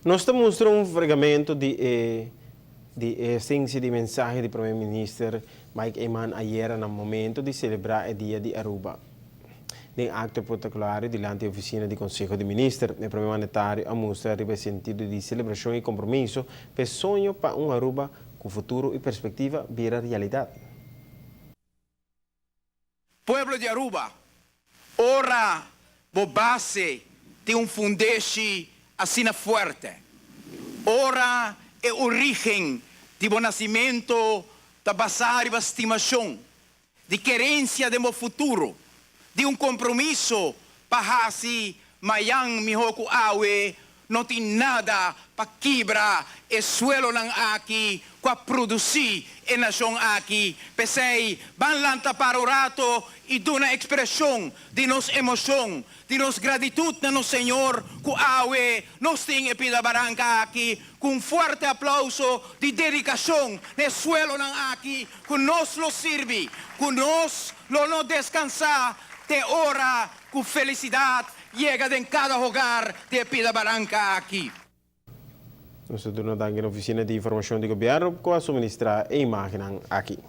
Nós mostramos um fragmento de essência de mensagem do primeiro-ministro Mike Eman ayer no momento de celebrar o dia de Aruba. Em acto protocolar diante da oficina do Conselho de Ministros, o primeiro monetário mostra o sentido de celebração e compromisso para sonho para Aruba com futuro e perspectiva vira realidade. Pueblo de Aruba, ora a base de fundeste assim forte. Ora é a origem do nascimento da basar e estimação, de querência de meu futuro, de compromisso para assim, mayang mihoko awe, não tem nada para quebrar o suelo ng aqui, para produzir a nação aqui. Pesei, banlanta para o rato e duna expressão de nos emoção, de nos gratitude na nos Senhor, ku awe, nos ting epidabarangka aqui, com forte aplauso de dedicação no suelo ng aqui, ku nos lo sirvi, ku nos lo no descansar, te ora com felicidade, llega em cada hogar de Pidabarangka aqui. Nós estamos na oficina de informação do governo para suministrar a imagem aqui.